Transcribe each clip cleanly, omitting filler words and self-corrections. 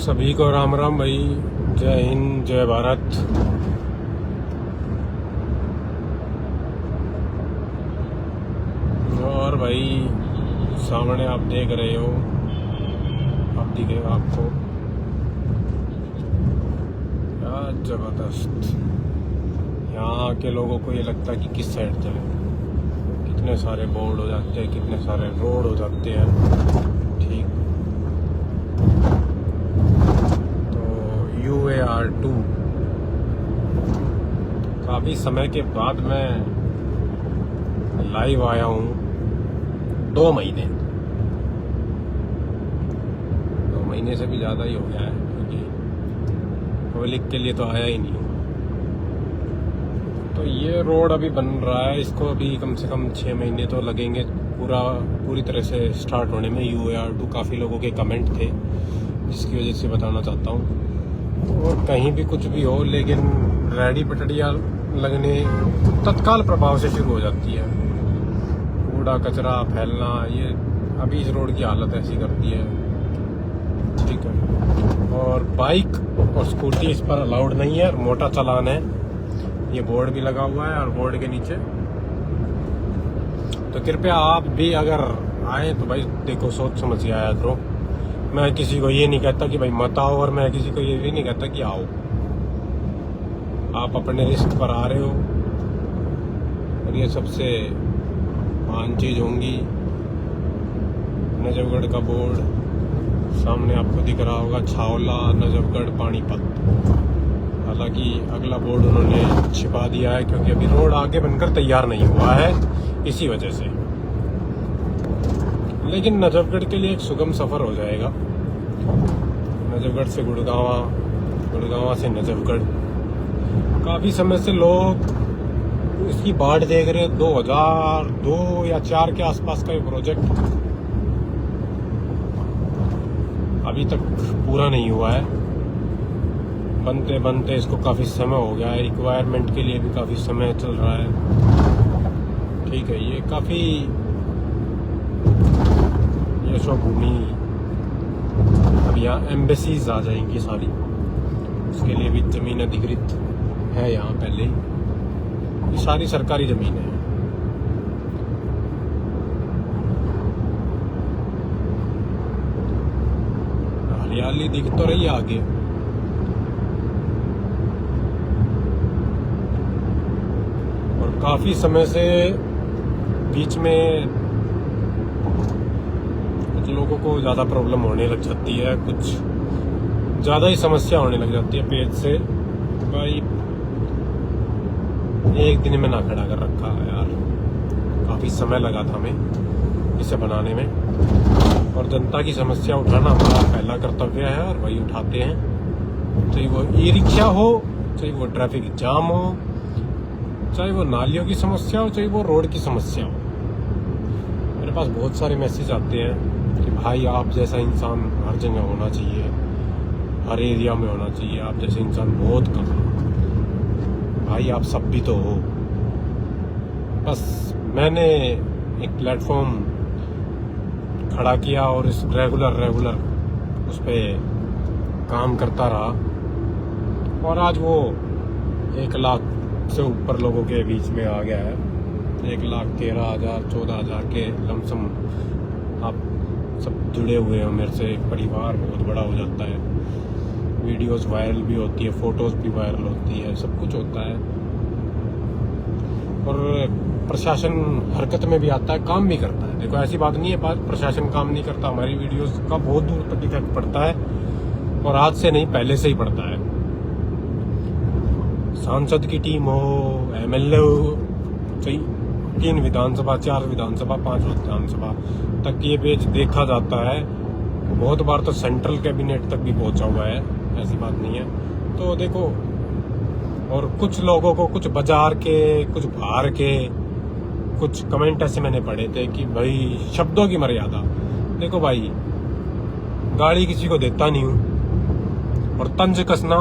सभी को राम राम भाई। जय हिंद, जय भारत। और भाई सामने आप देख रहे हो, आप दिखेगा आपको, क्या जबरदस्त। यहाँ के लोगों को ये लगता है कि किस साइड चले। कितने सारे बोर्ड हो जाते हैं, कितने सारे रोड हो जाते हैं। ठीक, तो UAR2 काफ़ी समय के बाद मैं लाइव आया हूँ। 2 महीने से भी ज़्यादा ही हो गया है, क्योंकि पब्लिक के लिए तो आया ही नहीं हूँ। तो ये रोड अभी बन रहा है, इसको अभी कम से कम 6 महीने तो लगेंगे पूरी तरह से स्टार्ट होने में। UAR2 काफ़ी लोगों के कमेंट थे, जिसकी वजह से बताना चाहता हूँ। और कहीं भी कुछ भी हो, लेकिन रेडी पटड़ियाँ लगने तत्काल प्रभाव से शुरू हो जाती है। कूड़ा कचरा फैलना, ये अभी इस रोड की हालत ऐसी करती है। ठीक है, और बाइक और स्कूटी इस पर अलाउड नहीं है, मोटा चालान है। ये बोर्ड भी लगा हुआ है, और बोर्ड के नीचे तो कृपया आप भी अगर आए तो भाई देखो, सोच समझ के आया करो। मैं किसी को ये नहीं कहता कि भाई मत आओ, और मैं किसी को ये भी नहीं कहता कि आओ। आप अपने रिस्क पर आ रहे हो, और ये सबसे महान चीज़ होंगी। नजफगढ़ का बोर्ड सामने आपको दिख रहा होगा, छावला, नजफगढ़, पानीपत। हालांकि अगला बोर्ड उन्होंने छिपा दिया है, क्योंकि अभी रोड आगे बनकर तैयार नहीं हुआ है, इसी वजह से। लेकिन नजफगढ़ के लिए एक सुगम सफ़र हो जाएगा। नजफगढ़ से गुड़गांवा, गुड़गांवा से नजफगढ़। काफ़ी समय से लोग इसकी बाट देख रहे हैं। 2002 या 4 के आसपास का ये प्रोजेक्ट अभी तक पूरा नहीं हुआ है। बनते बनते इसको काफ़ी समय हो गया है। रिक्वायरमेंट के लिए भी काफ़ी समय चल रहा है। ठीक है, ये काफ़ी यशोभूमि, अब यहाँ एम्बेसीज आ जाएंगी सारी, उसके लिए भी ज़मीन अधिकृत है यहाँ पहले। ये सारी सरकारी ज़मीन है। हरियाली दिख तो रही है आगे, और काफ़ी समय से बीच में कुछ लोगों को ज़्यादा प्रॉब्लम होने लग जाती है, कुछ ज़्यादा ही समस्या होने लग जाती है पेज से। भाई एक दिन में ना खड़ा कर रखा यार, काफ़ी समय लगा था हमें इसे बनाने में। और जनता की समस्या उठाना हमारा पहला कर्तव्य है, और वही उठाते हैं। चाहे वो ई-रिक्शा हो, चाहे वो ट्रैफिक जाम हो, चाहे वो नालियों की समस्या हो, चाहे वो रोड की समस्या हो। मेरे पास बहुत सारे मैसेज आते हैं कि भाई आप जैसा इंसान हर जगह होना चाहिए, हर एरिया में होना चाहिए। आप जैसे इंसान बहुत कम है भाई, आप सब भी तो हो। बस मैंने एक प्लेटफॉर्म खड़ा किया, और इस रेगुलर उस पर काम करता रहा, और आज वो 1 लाख से ऊपर लोगों के बीच में आ गया है। 1,13,000 14,000 के लमसम आप सब जुड़े हुए हो मेरे से। एक परिवार बहुत बड़ा हो जाता है। वीडियोस वायरल भी होती है, फोटोज भी वायरल होती है, सब कुछ होता है। और प्रशासन हरकत में भी आता है, काम भी करता है। देखो ऐसी बात नहीं है प्रशासन काम नहीं करता। हमारी वीडियोस का बहुत दूर तक इफेक्ट पड़ता है, और आज से नहीं पहले से ही पड़ता है। सांसद की टीम हो, MLA हो, 3 विधानसभा, 4 विधानसभा, 5 विधानसभा तक ये पेज देखा जाता है। बहुत बार तो सेंट्रल कैबिनेट तक भी पहुंचा हुआ है, ऐसी बात नहीं है। तो देखो, और कुछ लोगों को, कुछ बाजार के, कुछ बाहर के, कुछ कमेंट ऐसे मैंने पढ़े थे कि भाई शब्दों की मर्यादा। देखो भाई, गाड़ी किसी को देता नहीं हूँ, और तंज कसना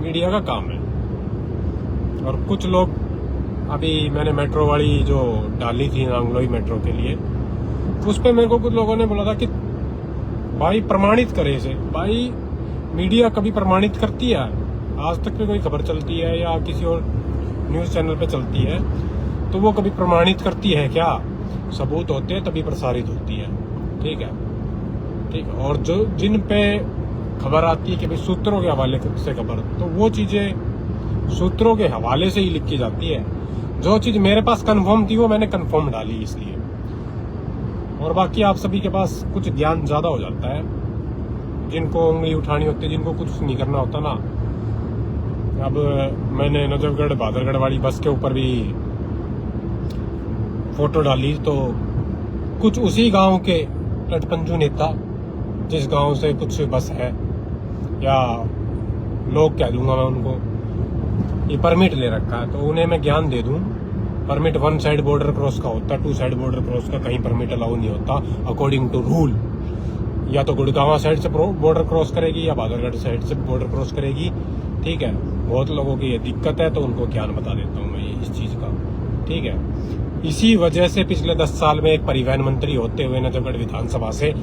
मीडिया का काम है। और कुछ लोग, अभी मैंने मेट्रो वाली जो डाली थी नांगलोई मेट्रो के लिए, उस पर मेरे को कुछ लोगों ने बोला था कि भाई प्रमाणित करे इसे। भाई मीडिया कभी प्रमाणित करती है? आज तक पे कोई खबर चलती है या किसी और न्यूज चैनल पे चलती है तो वो कभी प्रमाणित करती है क्या? सबूत होते हैं तभी प्रसारित होती है। ठीक है, ठीक है। और जो जिन पे खबर आती है कि भाई सूत्रों के हवाले से खबर, तो वो चीजें सूत्रों के हवाले से ही लिखी जाती है। जो चीज मेरे पास कंफर्म थी वो मैंने कंफर्म डाली इसलिए। और बाकी आप सभी के पास कुछ ज्ञान ज्यादा हो जाता है, जिनको उंगली उठानी होती है, जिनको कुछ नहीं करना होता ना। अब मैंने नजफगढ़ बहादुरगढ़ वाली बस के ऊपर भी फोटो डाली तो कुछ उसी गांव के लटपंजू नेता, जिस गांव से कुछ बस है या लोग कह दूंगा मैं उनको, ये परमिट ले रखा है, तो उन्हें मैं ज्ञान दे दूं। परमिट 1 साइड बॉर्डर क्रॉस का होता है, 2 साइड बॉर्डर क्रॉस का कहीं परमिट अलाउ नहीं होता अकॉर्डिंग टू रूल। या तो गुड़गांव साइड से बॉर्डर क्रॉस करेगी या बहादुरगढ़ साइड से बॉर्डर क्रॉस करेगी। ठीक है, बहुत लोगों की ये दिक्कत है, तो उनको ज्ञान बता देता हूँ मैं इस चीज का। ठीक है, इसी वजह से पिछले 10 साल में एक परिवहन मंत्री होते हुए नजफगढ़ विधानसभा से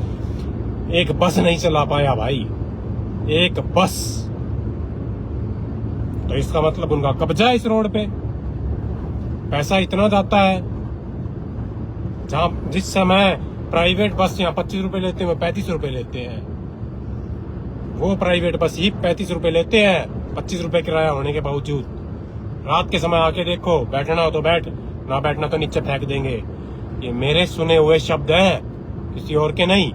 एक बस नहीं चला पाया भाई, एक बस। तो इसका मतलब उनका कब्जा है इस रोड पे, पैसा इतना जाता है। जहां जिस समय प्राइवेट बस यहाँ 25 रुपए लेते हैं, 35 रुपए लेते हैं। वो प्राइवेट बस ही 35 रुपए लेते हैं, 25 रुपए किराया होने के बावजूद। रात के समय आके देखो, बैठना हो तो बैठ, ना बैठना तो नीचे फेंक देंगे। ये मेरे सुने हुए शब्द हैं, किसी और के नहीं।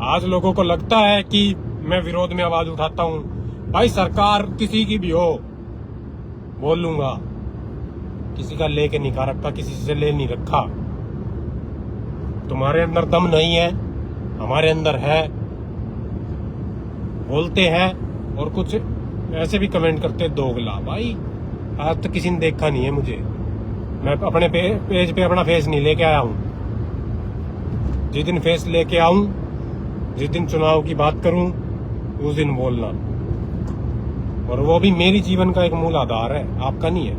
आज लोगों को लगता है कि मैं विरोध में आवाज उठाता हूं। भाई सरकार किसी की भी हो, बोल लूंगा। किसी का लेके नहीं खा रखा, किसी से ले नहीं रखा। तुम्हारे अंदर दम नहीं है, हमारे अंदर है। बोलते हैं और कुछ ऐसे भी कमेंट करते दोगला। भाई आज तक किसी ने देखा नहीं है मुझे, मैं अपने पेज पे अपना फेस नहीं लेके आया हूं। जिस दिन फेस लेके आऊं, जिस दिन चुनाव की बात करूं, उस दिन बोलना। और वो भी मेरी जीवन का एक मूल आधार है, आपका नहीं है।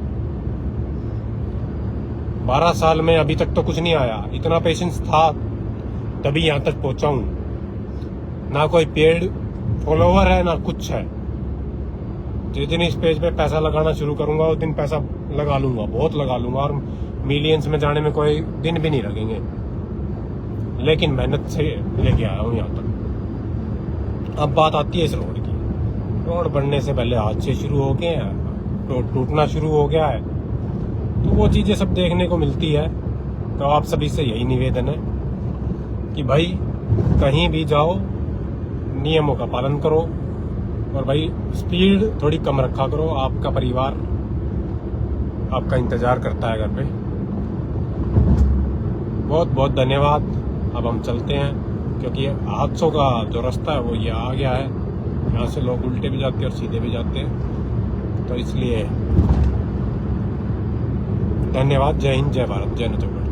12 साल में अभी तक तो कुछ नहीं आया, इतना पेशेंस था तभी यहां तक पहुंचा हूं। ना कोई पेड फॉलोवर है ना कुछ है। जिस दिन इस पेज पे पैसा लगाना शुरू करूंगा उस दिन पैसा लगा लूंगा, बहुत लगा लूंगा, और मिलियंस में जाने में कोई दिन भी नहीं लगेंगे। लेकिन मेहनत से लेके आया हूं यहाँ तक। अब बात आती है इस रोड की। रोड बनने से पहले हादसे शुरू हो गए हैं, रोड टूटना शुरू हो गया है, तो वो चीजें सब देखने को मिलती है। तो आप सभी से यही निवेदन है कि भाई कहीं भी जाओ, नियमों का पालन करो, और भाई स्पीड थोड़ी कम रखा करो। आपका परिवार आपका इंतजार करता है घर पे। बहुत बहुत धन्यवाद। अब हम चलते हैं, क्योंकि हादसों का जो रास्ता है वो ये आ गया है। यहाँ से लोग उल्टे भी जाते हैं और सीधे भी जाते हैं, तो इसलिए धन्यवाद। जय हिंद, जय भारत, जय नजफगढ़।